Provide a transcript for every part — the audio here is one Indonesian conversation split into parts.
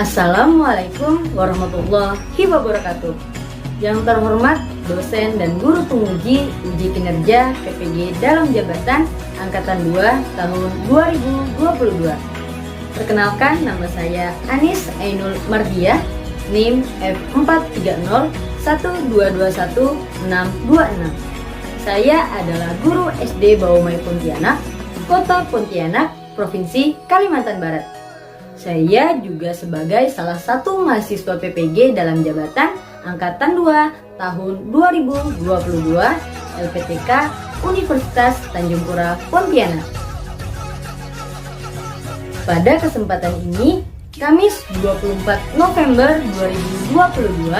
Assalamualaikum warahmatullahi wabarakatuh. Yang terhormat dosen dan guru penguji uji kinerja PPG dalam jabatan Angkatan 2 tahun 2022. Perkenalkan, nama saya Anis Ainul Mardiah, NIM F43012212626. Saya adalah guru SD Bawumai Pontianak, Kota Pontianak, Provinsi Kalimantan Barat. Saya juga sebagai salah satu mahasiswa PPG dalam jabatan Angkatan 2 tahun 2022 LPTK Universitas Tanjung Pura Pontianak. Pada kesempatan ini, Kamis 24 November 2022,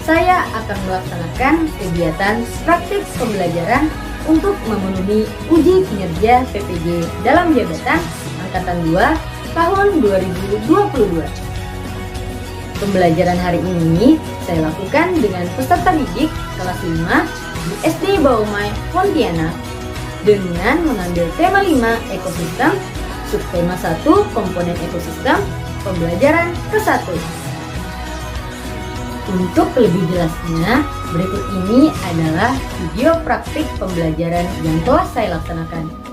saya akan melaksanakan kegiatan praktik pembelajaran untuk memenuhi uji kinerja PPG dalam jabatan Angkatan 2 tahun 2022. Pembelajaran hari ini saya lakukan dengan peserta didik kelas 5 di SD Bawumai Pontianak dengan mengambil tema 5 ekosistem, subtema 1 komponen ekosistem, pembelajaran ke-1. Untuk lebih jelasnya, berikut ini adalah video praktik pembelajaran yang telah saya laksanakan.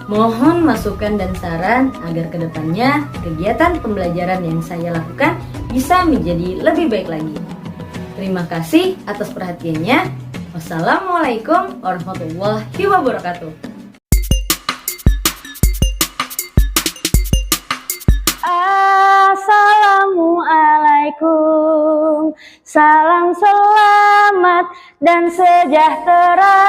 Mohon masukan dan saran agar kedepannya kegiatan pembelajaran yang saya lakukan bisa menjadi lebih baik lagi. Terima kasih atas perhatiannya. Wassalamualaikum warahmatullahi wabarakatuh. Assalamualaikum, salam selamat dan sejahtera,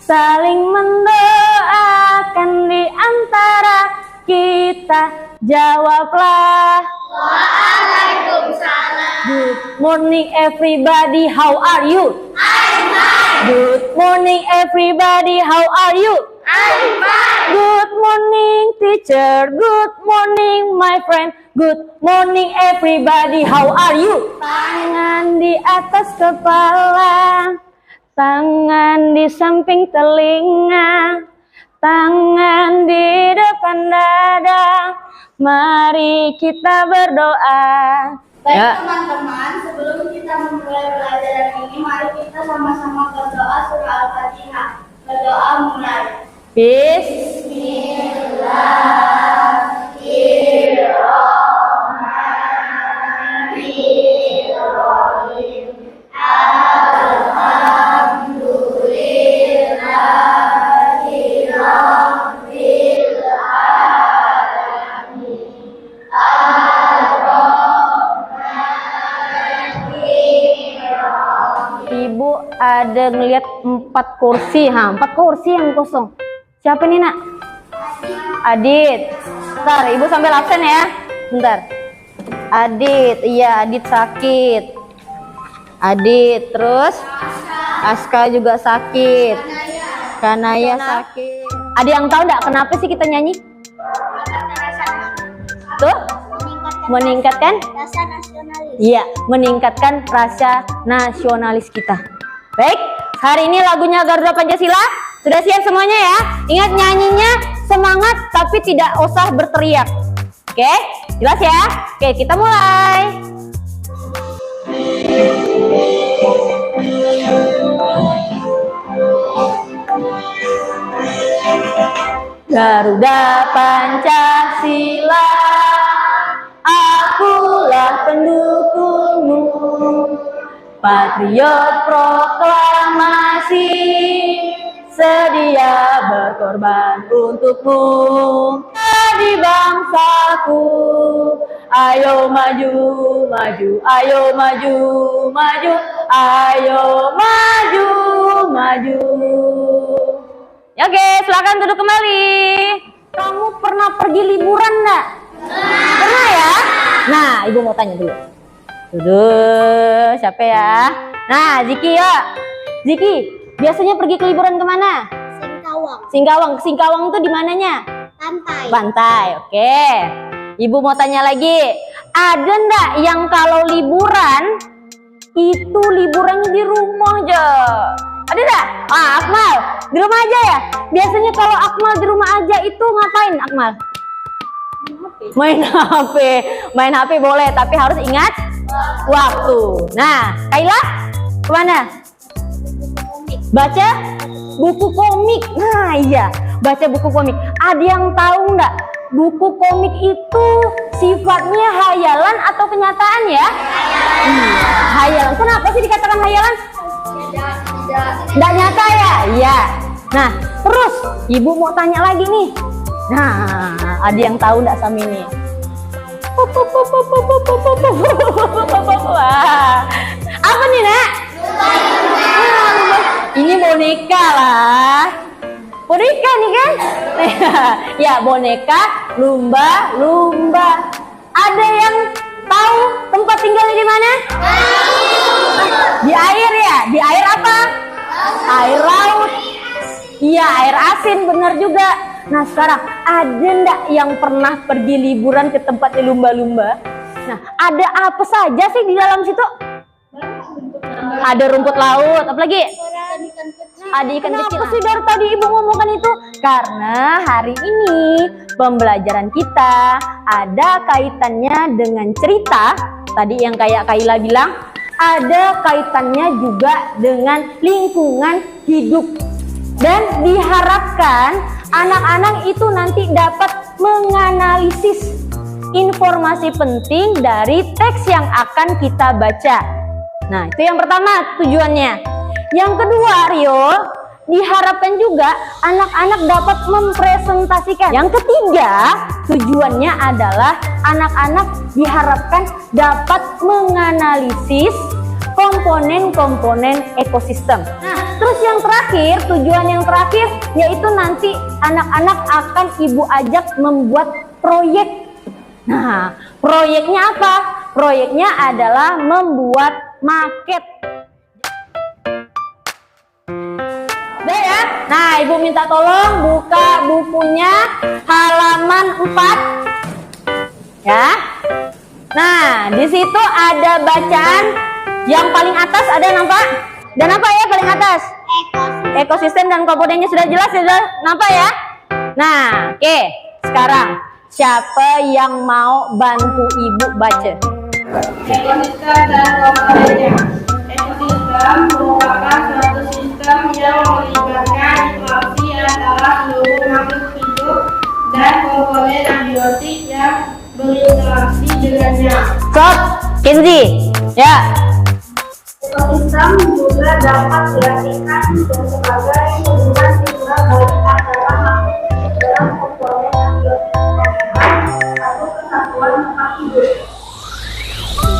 saling mendoakan di antara kita, jawablah. Waalaikumsalam. Good morning everybody, how are you? I'm fine. Good morning everybody, how are you? I'm fine. Good morning teacher, good morning my friend, good morning everybody, how are you? Tangan di atas kepala, tangan di samping telinga, tangan di depan dada, mari kita berdoa. Baik Ya. teman-teman, sebelum kita memulai pelajaran ini, mari kita sama-sama berdoa surah Al-Fatihah. Berdoa mulai. Bismillahirrahmanirrahim. Alhamdulillahi Rabbil Alamin. Ibu ada ngelihat 4 kursi, 4 kursi yang kosong. Siapa nih nak? Adit. Bentar, ibu sambil absen ya. Bentar. Adit, iya Adit sakit. Adit, terus Aska juga sakit. Kanaya sakit. Ada yang tahu enggak kenapa sih kita nyanyi? Tuh? Meningkatkan? Rasa nasionalis. Iya, meningkatkan rasa nasionalis kita. Baik, hari ini lagunya Garuda Pancasila. Sudah siap semuanya ya? Ingat nyanyinya semangat tapi tidak usah berteriak. Oke, jelas ya? Oke, kita mulai. Garuda Pancasila, akulah pendukungmu, patriot proklamasi, sedia berkorban untukmu. Jadi bangsaku, ayo maju, maju, ayo maju, maju, ayo maju, maju. Ya, oke, silakan duduk kembali. Kamu pernah pergi liburan enggak? Pernah ya? Nah, ibu mau tanya dulu. Duduk, siapa ya? Nah, Ziki ya. Ziki, biasanya pergi ke liburan kemana? Singkawang. Singkawang. Singkawang itu di mananya? Pantai. Pantai, oke. Ibu mau tanya lagi. Ada enggak yang kalau liburan itu liburannya di rumah aja? Ada enggak? Akmal, di rumah aja ya? Biasanya kalau Akmal di rumah aja itu ngapain Akmal? Main HP boleh, tapi harus ingat waktu. Nah, Kaila kemana? Baca buku komik. Nah iya, baca buku komik. Ada yang tahu nggak? Buku komik itu sifatnya hayalan atau kenyataan ya? Hayalan. Kenapa sih dikatakan hayalan? Nggak nyata ya? Iya. Nah, terus ibu mau tanya lagi nih. Nah, ada yang tahu nggak sama ini? Wah, apa nih nak? Ini boneka lah. Boneka nih kan? Ya, boneka lumba-lumba. Ada yang tahu tempat tinggalnya di mana? Di air ya? Di air apa? Air laut. Iya, air asin, benar juga. Nah, sekarang ada ndak yang pernah pergi liburan ke tempatnya lumba-lumba? Nah, ada apa saja sih di dalam situ? Ada rumput laut, apalagi? Ada ikan kecil. Kenapa sih dari tadi ibu ngomongkan itu? Karena hari ini pembelajaran kita ada kaitannya dengan cerita. Tadi yang kayak Kaila bilang, ada kaitannya juga dengan lingkungan hidup. Dan diharapkan anak-anak itu nanti dapat menganalisis informasi penting dari teks yang akan kita baca. Nah, itu yang pertama tujuannya. Yang kedua, Rio, diharapkan juga anak-anak dapat mempresentasikan. Yang ketiga, tujuannya adalah anak-anak diharapkan dapat menganalisis komponen-komponen ekosistem. Nah, terus yang terakhir, tujuan yang terakhir yaitu nanti anak-anak akan ibu ajak membuat proyek. Nah, proyeknya apa? Proyeknya adalah membuat maket. Udah ya? Nah, ibu minta tolong buka bukunya halaman 4. Ya. Nah, di situ ada bacaan yang paling atas, ada nampak? Dan apa ya paling atas? Ekosistem dan komponennya sudah jelas, sudah nampak ya? Nah, oke. Sekarang siapa yang mau bantu ibu baca? Ekosistem dan komponennya. Ekosistem merupakan suatu sistem yang melibatkan interaksi antara seluruh makhluk hidup dan komponen abiotik yang berinteraksi dengannya. Stop, Kenzi. Ya. Ekosistem juga dapat diartikan sebagai hubungan timbal balik antara makhluk dalam komponen abiotik atau kesatuan makhluk hidup.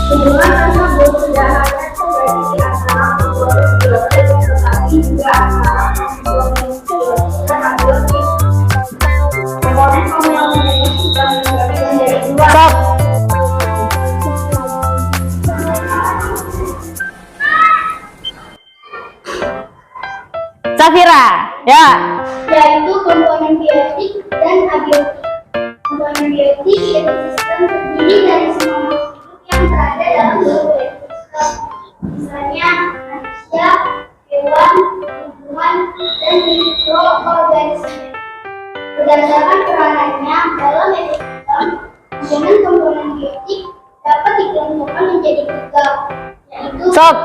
Hubungan tersebut tidak hanya terjadi antara komponen biotik, tetapi juga antara komponen biotik dan abiotik. Komponen ekosistem dibagi menjadi dua. Stop. Safira, ya. Yaitu komponen biotik dan abiotik. Komponen biotik ekosistem terdiri dari semua makhluk yang berada dalam seluruh ekosistem, misalnya manusia, hewan, tumbuhan, dan mikroorganisme. Berdasarkan peranannya dalam ekosistem, komponen biotik dapat dikelompokkan menjadi 3, yaitu Stop.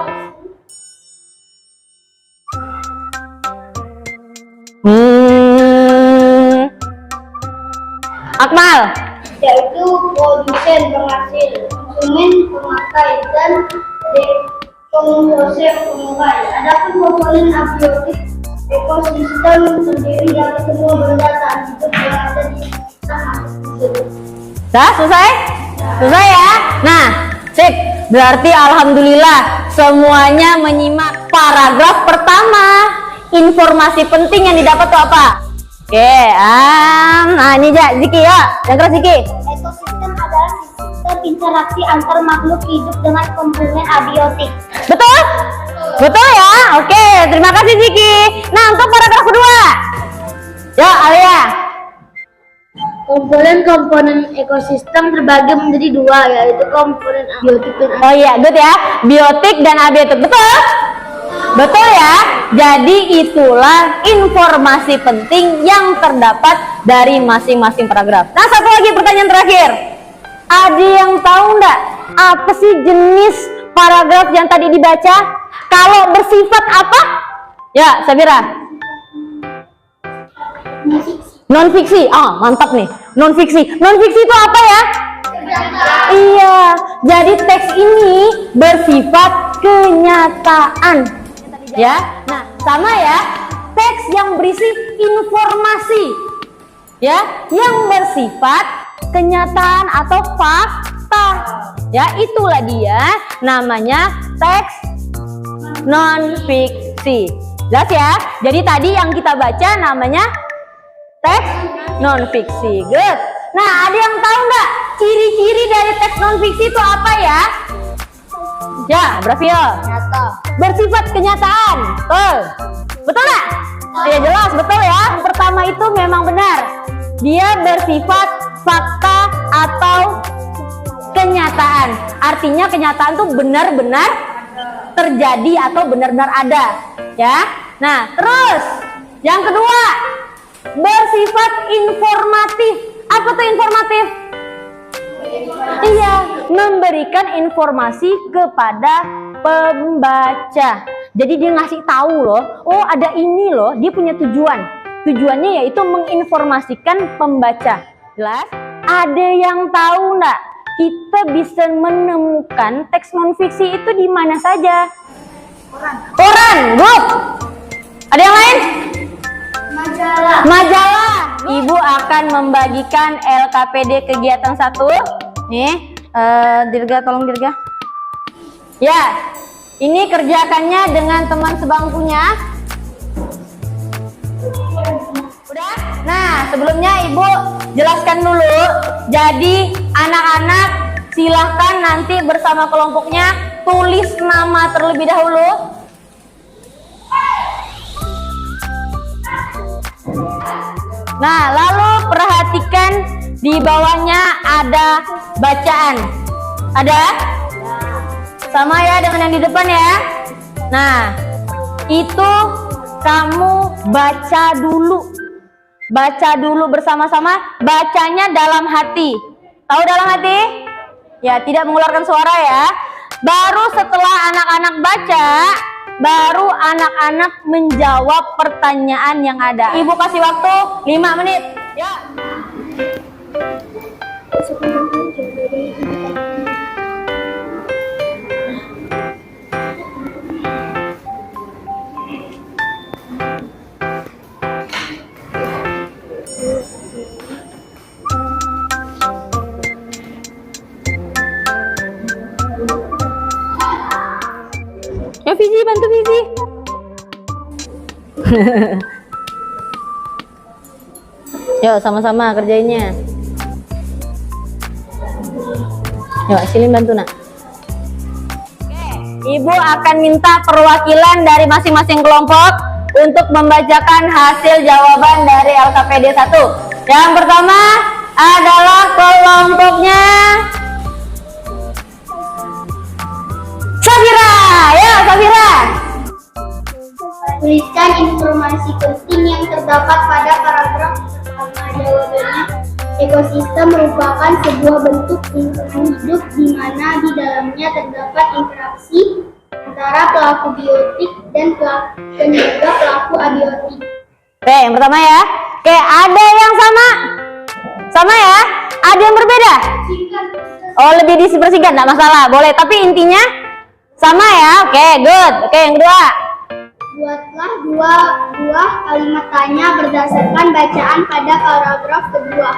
Akmal. yaitu produsen penghasil, konsumen pemakai, dan dekomposer pengurai. Adapun komponen abiotik ekosistem terdiri dari semua benda tak hidup yang ada di sekitar makhluk hidup. Dah selesai? Selesai ya? Nah, sip. Berarti alhamdulillah semuanya menyimak paragraf pertama. Informasi penting yang didapat tuh apa? Oke, nah ini aja Ziki ya. Yang keras Ziki. Ekosistem adalah sistem interaksi antar makhluk hidup dengan komponen abiotik. Betul? Betul ya? Oke, terima kasih Ziki. Nah, untuk paragraf kedua. Ya, Alia. Komponen-komponen ekosistem terbagi menjadi 2, yaitu komponen abiotik dan Oh iya, good ya. Biotik dan abiotik. Betul? Betul ya? Jadi itulah informasi penting yang terdapat dari masing-masing paragraf. Nah, satu lagi pertanyaan terakhir. Ada yang tahu nggak apa sih jenis paragraf yang tadi dibaca? Kalau bersifat apa? Ya, Sabira. Non fiksi. Ah, mantap nih. Non fiksi. Non fiksi itu apa ya? Iya. Jadi teks ini bersifat kenyataan. Ya. Nah, sama ya. Teks yang berisi informasi. Ya, yang bersifat kenyataan atau fakta. Ya, itulah dia namanya teks non fiksi. Jelas ya? Jadi tadi yang kita baca namanya teks non fiksi. Good. Nah, ada yang tahu nggak ciri-ciri dari teks non fiksi itu apa ya? Ya, Bravio. Nyata. Bersifat kenyataan. Betul. Betul nggak? Ya jelas, betul ya. Yang pertama itu memang benar. Dia bersifat fakta atau kenyataan. Artinya kenyataan tuh benar-benar terjadi atau benar-benar ada. Ya. Nah, terus yang kedua bersifat informatif. Apa tuh informatif? Iya, memberikan informasi kepada pembaca. Jadi dia ngasih tahu loh, oh ada ini loh, dia punya tujuan. Tujuannya yaitu menginformasikan pembaca. Jelas? Ada yang tahu nggak? Kita bisa menemukan teks non fiksi itu di mana saja? Koran, good. Ada yang lain? Majalah. Majalah. Ibu akan membagikan LKPD kegiatan 1. Nih, Dirga, tolong Dirga. Ya, ini kerjakannya dengan teman sebangkunya. Udah? Nah, sebelumnya Ibu jelaskan dulu. Jadi, anak-anak silahkan nanti bersama kelompoknya tulis nama terlebih dahulu. Nah, lalu perhatikan di bawahnya ada bacaan. Ada? Sama ya dengan yang di depan ya. Nah, itu kamu baca dulu. Baca dulu bersama-sama, bacanya dalam hati. Tahu dalam hati? Ya, tidak mengeluarkan suara ya. Baru setelah anak-anak baca, baru anak-anak menjawab pertanyaan yang ada. Ibu kasih waktu 5 menit. Ya. Ya, Fizi, bantu Fizi. Yuk, sama-sama kerjainnya. Yuk, Silin bantu nak. Oke, Ibu akan minta perwakilan dari masing-masing kelompok untuk membacakan hasil jawaban dari LKPD 1. Yang pertama adalah kelompoknya Safira. Ya, Safira. Tuliskan informasi penting yang terdapat pada paragraf pertama. Jawabannya, ekosistem merupakan sebuah bentuk lingkungan hidup di mana di dalamnya terdapat interaksi antara pelaku biotik dan penjaga pelaku abiotik. Oke, yang pertama ya. Oke, ada yang sama? Sama ya? Ada yang berbeda? Oh, lebih dipersingkat, nggak masalah, boleh. Tapi intinya sama ya. Oke, good. Oke, yang kedua. Buatlah dua buah kalimat tanya berdasarkan bacaan pada paragraf kedua.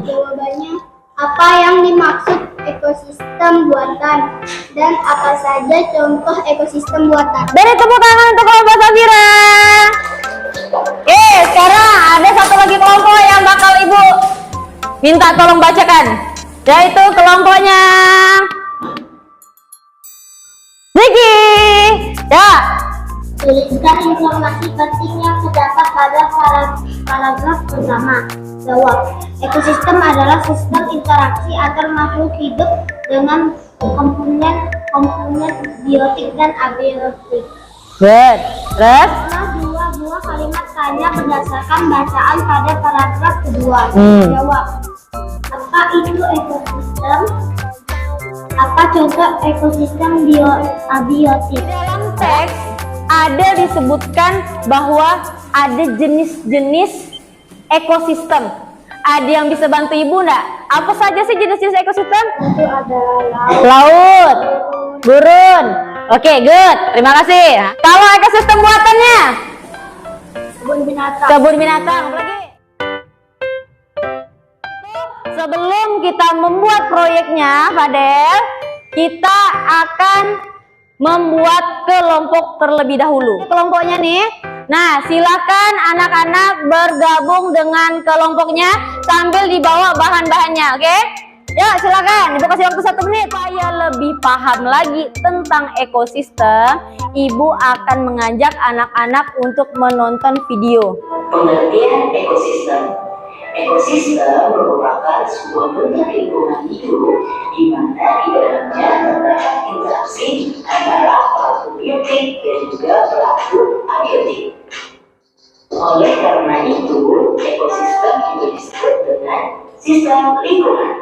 Jawabannya, apa yang dimaksud ekosistem buatan dan apa saja contoh ekosistem buatan. Beri tepuk tangan untuk kelompok Safira. Oke, sekarang ada satu lagi kelompok yang bakal Ibu minta tolong bacakan, yaitu kelompoknya Ziki. Ya. Tuliskan informasi penting yang terdapat pada paragraf pertama. Jawab, ekosistem adalah sistem interaksi antar makhluk hidup dengan komponen biotik dan abiotik. Good. Terus? Adalah dua buah kalimat tanya berdasarkan bacaan pada paragraf kedua. Jawab. Apa itu ekosistem? Apa contoh ekosistem abiotik? Dalam teks ada disebutkan bahwa ada jenis-jenis ekosistem. Ada yang bisa bantu ibu enggak? Apa saja sih jenis-jenis ekosistem? Itu adalah Laut, gurun. Oke, good. Terima kasih. Kalau ekosistem buatannya? kebun binatang. Kebun binatang. Apa lagi? Sebelum kita membuat proyeknya, Fadel, kita akan membuat kelompok terlebih dahulu. Kelompoknya nih. Nah, silakan anak-anak bergabung dengan kelompoknya sambil dibawa bahan-bahannya, oke? Ya, silakan. Ibu kasih waktu 1 menit. Supaya lebih paham lagi tentang ekosistem, Ibu akan mengajak anak-anak untuk menonton video. Pengertian ekosistem. Ekosistem merupakan sebuah bentuk lingkungan hidup di mana di dalamnya terdapat interaksi antara pelaku biotik dan juga pelaku abiotik. Oleh karena itu, ekosistem juga disebut dengan sistem lingkungan.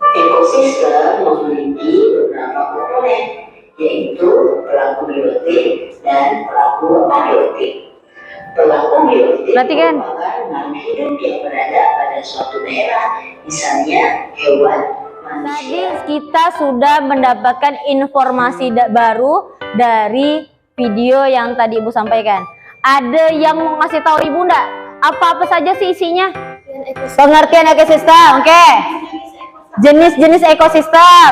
Ekosistem memiliki beberapa komponen, yaitu pelaku biotik dan pelaku abiotik. Pelaku biotik Perhatikan. merupakan makhluk hidup yang berada pada suatu daerah, misalnya hewan, Tadi manusia. kita sudah mendapatkan informasi baru dari video yang tadi Ibu sampaikan. Ada yang mau ngasih tahu Ibu enggak? Apa-apa saja sih isinya? Pengertian ekosistem, oke. Jenis-jenis ekosistem.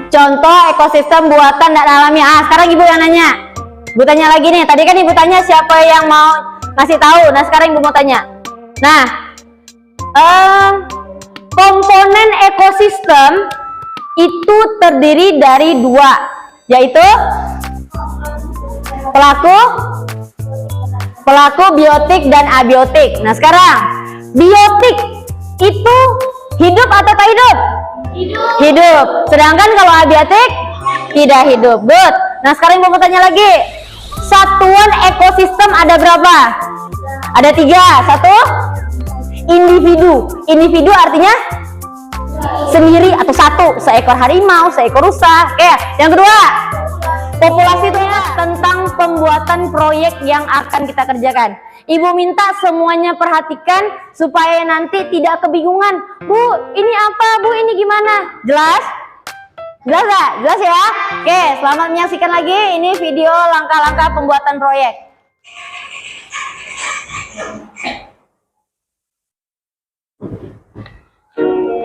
Contoh ekosistem buatan dan alami. Sekarang Ibu yang nanya. Ibu tanya lagi nih. Tadi kan Ibu tanya siapa yang mau ngasih tahu. Nah, sekarang Ibu mau tanya. Nah, komponen ekosistem itu terdiri dari 2, yaitu pelaku biotik dan abiotik. Nah, sekarang biotik itu hidup atau tak hidup? Hidup. Sedangkan kalau abiotik tidak hidup. Good. Nah, sekarang Ibu mau tanya lagi. Satuan ekosistem ada berapa? Ada 3. 1 individu. Individu artinya sendiri atau satu, seekor harimau, seekor rusa. Oke, yang kedua, populasi itu ya, tentang pembuatan proyek yang akan kita kerjakan. Ibu minta semuanya perhatikan supaya nanti tidak kebingungan. Bu, ini apa? Bu, ini gimana? Jelas? Jelas gak? Jelas ya? Oke, selamat menyaksikan lagi. Ini video langkah-langkah pembuatan proyek.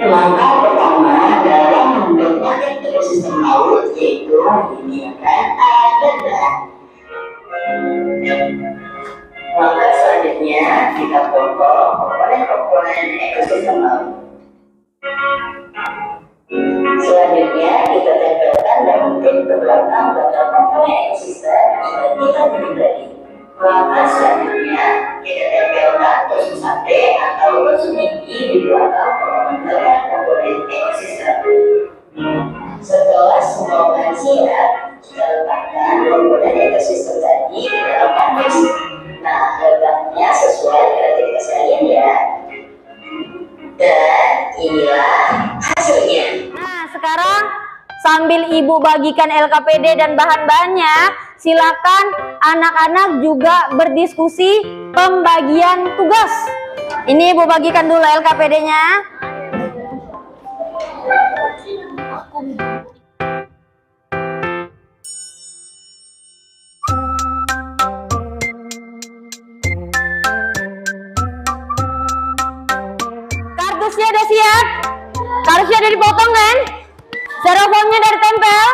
Langkah pertama dalam mengembangkan ekosistem laut yaitu menyediakan air dan bahan. Langkah selanjutnya kita potong komponen-komponen ekosistem laut. Selanjutnya kita tempelkan daun tip ke belakang batang komponen ekosistem yang kita beri. Langkah selanjutnya kita tempelkan tusuk sate atau tusuk gigi di belakang komponen ekosistem. Setelah semua bahan siap, kita letakkan komponen ekosistem tadi di dalam kardus. Nah, letaknya sesuai kreativitas kalian ya. Dan inilah hasilnya. Nah, sekarang sambil Ibu bagikan LKPD dan bahan-bahannya, silakan anak-anak juga berdiskusi pembagian tugas. Ini Ibu bagikan dulu LKPD-nya. Kardusnya udah siap? Kardusnya udah dipotong kan? Styrofoamnya dari tempel?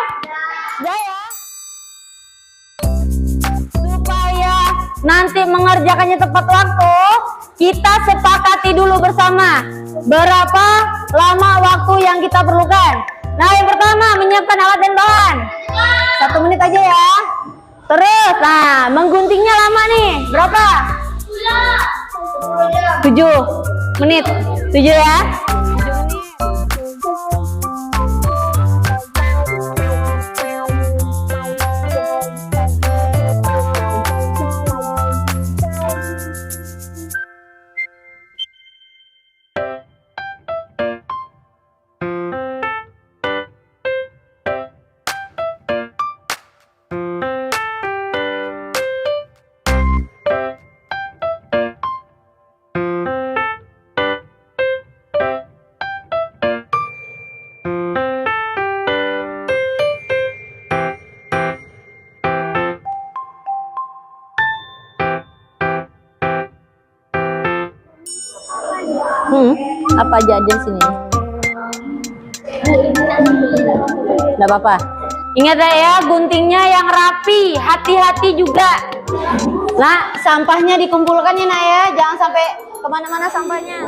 Udah ya? Supaya nanti mengerjakannya tepat waktu, kita sepakati dulu bersama berapa lama waktu yang kita perlukan. Nah, yang pertama menyiapkan alat dan bahan. 1 menit aja ya. Terus, nah mengguntingnya lama nih. Berapa? 7 menit. 7 ya. 7 menit. Apa aja di sini? Nggak apa-apa. Ingat ya, guntingnya yang rapi, hati-hati juga. Nah, sampahnya dikumpulkan ya nak ya, jangan sampai kemana-mana sampahnya.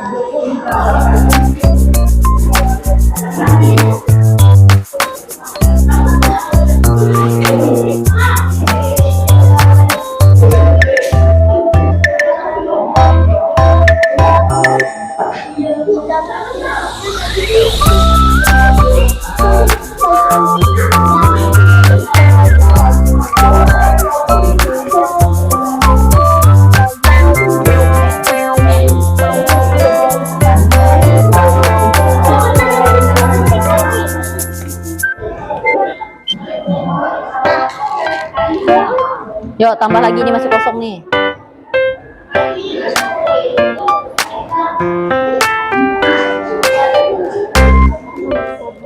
Yuk, tambah lagi, ini masih kosong nih.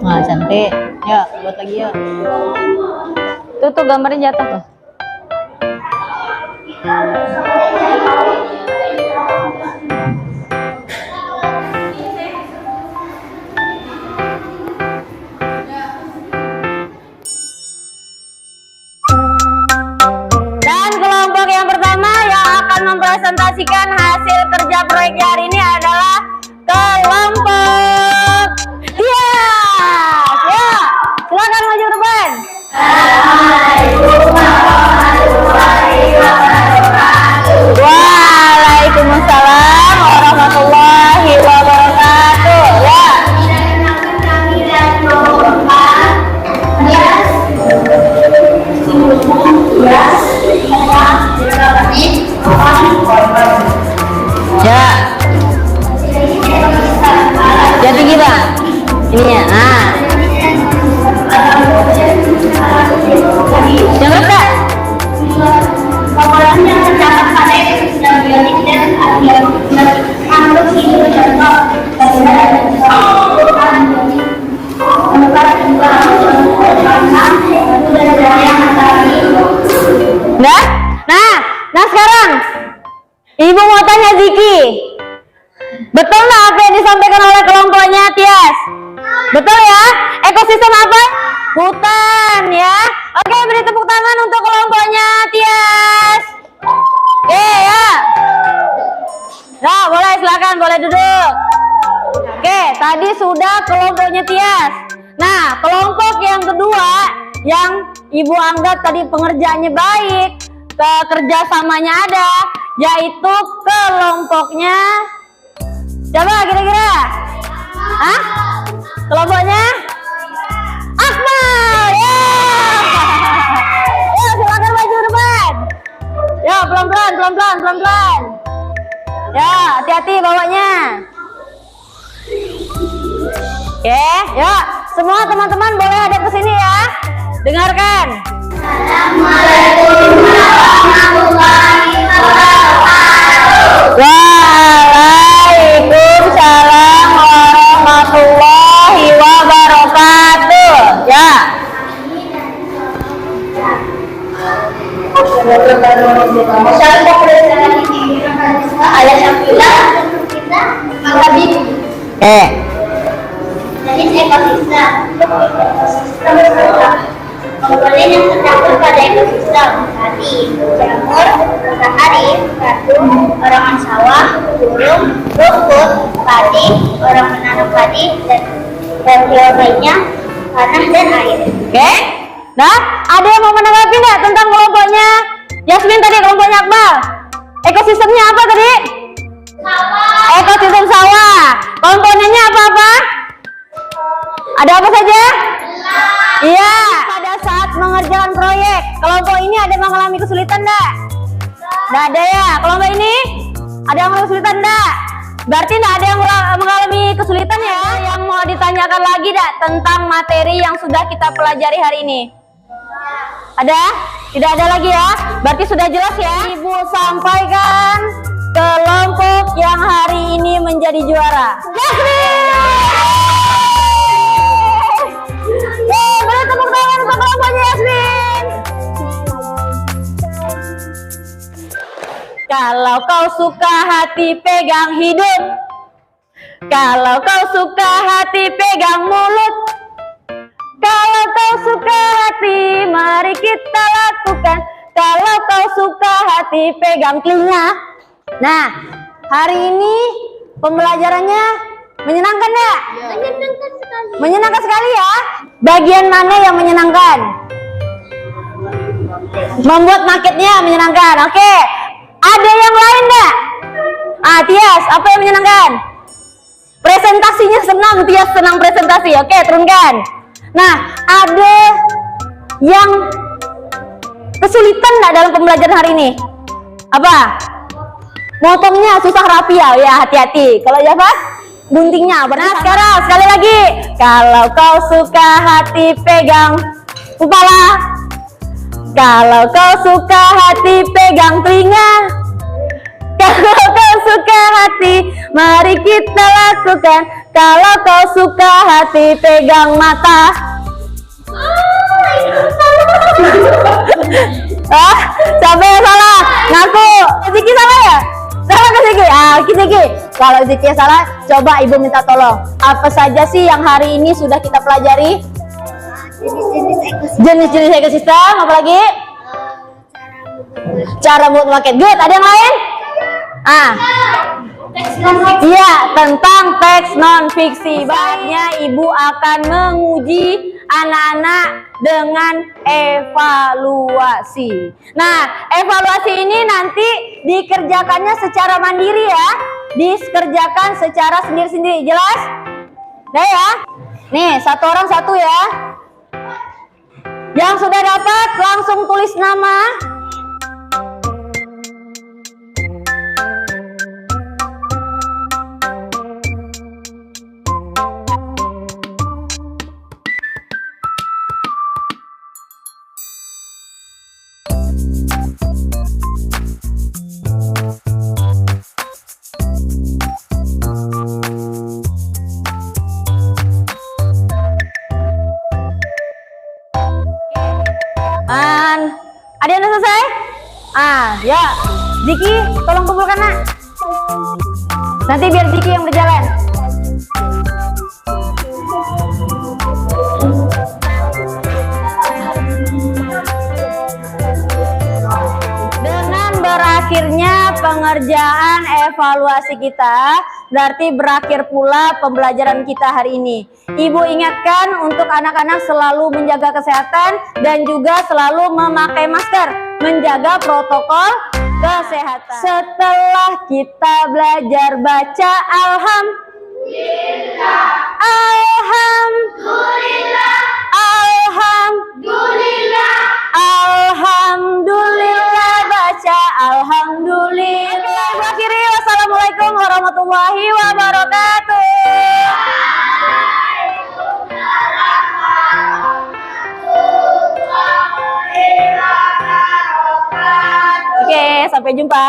Nah, cantik. Yuk, buat lagi yuk. Tuh gambarnya jatuh tuh. Mempresentasikan hasil kerja proyeknya hari ini adalah kelompok. Ya, silakan maju ke depan. Waalaikumsalam warahmatullahi wabarakatuh. Ya. Ya. Ya tinggi bang. Ini ya. Nah. Yang berapa? Populasi yang terdapat pada ekosistem biotik dan makhluk hidup contoh Nah sekarang Ibu mau tanya Ziki, betul nggak apa yang disampaikan oleh kelompoknya Tias? Betul ya? Ekosistem apa? Hutan ya. Oke, beri tepuk tangan untuk kelompoknya Tias. Oke ya. Nah, boleh silakan, boleh duduk. Oke, tadi sudah kelompoknya Tias. Nah, kelompok yang kedua yang Ibu anggap tadi pengerjaannya baik, kerjasamanya ada, yaitu kelompoknya siapa kira-kira? Hah? Kelompoknya Akmal. Ya. Ya, silakan maju depan. Ya, pelan-pelan. Ya, hati-hati bawanya. Oke, ya, semua teman-teman boleh hadap ke sini ya. Dengarkan. Assalamualaikum warahmatullahi wabarakatuh. Waalaikumsalam warahmatullahi wabarakatuh. Ya. Ayah Syafila, kita Maghabib. Jenis ekosistem. Komponen yang terdapat pada ekosistem tadi jamur, matahari, batu, orangan sawah, burung, rumput, padi, orang menanam padi, dan hewan lainnya, tanah dan air. Oke. Nah, ada yang mau menanggapi nggak tentang kelompoknya Yasmin tadi, kelompoknya Akmal? Ekosistemnya apa tadi? Sawah. Ekosistem sawah. Komponennya apa-apa? Ada apa saja? Iya. Pada saat mengerjakan proyek, kelompok ini ada mengalami kesulitan enggak? Enggak ada ya. Kelompok ini ada yang mengalami kesulitan enggak? Berarti enggak ada yang mengalami kesulitan ya. Yang mau ditanyakan lagi enggak tentang materi yang sudah kita pelajari hari ini? Ada? Tidak ada lagi ya. Berarti sudah jelas ya. Ibu sampaikan kelompok yang hari ini menjadi juara. Yasmin! Boleh tepuk tangan untuk kelompoknya Yasmin. Kalau kau suka hati pegang hidup, Kalau kau suka hati pegang mulut. Kalau kau suka hati mari kita lakukan. Kalau kau suka hati pegang telinga. Nah, hari ini pembelajarannya menyenangkan ya? Menyenangkan sekali. Menyenangkan sekali ya? Bagian mana yang menyenangkan? Membuat marketnya menyenangkan. Oke. Ada yang lain enggak? Tias, apa yang menyenangkan? Presentasinya senang, Tias senang presentasi. Oke, turunkan. Nah, ada yang kesulitan enggak dalam pembelajaran hari ini? Apa? Motongnya susah rapi ya, ya hati-hati. Kalau ya apa? Guntingnya. Nah, sekarang sekali lagi. Kalau kau suka hati pegang kepala. Kalau kau suka hati pegang telinga. Kalau kau suka hati mari kita lakukan. Kalau kau suka hati pegang mata. Siapa yang salah? Ngaku. Ziki salah ya? Salah ke Ziki? Ziki. Kalau Ziki salah, coba ibu minta tolong. Apa saja sih yang hari ini sudah kita pelajari? Jenis-jenis ekosistem, apa lagi? Cara buat market. Good, ada yang lain? Iya, tentang teks non-fiksi. Baiknya ibu akan menguji anak-anak dengan evaluasi. Nah, evaluasi ini nanti dikerjakannya secara mandiri ya. Dikerjakan secara sendiri-sendiri. Jelas? Udah ya? Nih, satu orang satu ya. Yang sudah dapat langsung tulis nama. Ada yang udah selesai? Ya. Ziki, tolong kumpulkan nak. Nanti biar Ziki yang berjalan. Dengan berakhirnya pengerjaan evaluasi kita, berarti berakhir pula pembelajaran kita hari ini. Ibu ingatkan untuk anak-anak selalu menjaga kesehatan dan juga selalu memakai masker, menjaga protokol kesehatan. Setelah kita belajar baca alhamdulillah, alhamdulillah, alhamdulillah, alhamdulillah, baca alhamdulillah. Akhiri, wassalamualaikum warahmatullahi wabarakatuh. Oke, sampai jumpa.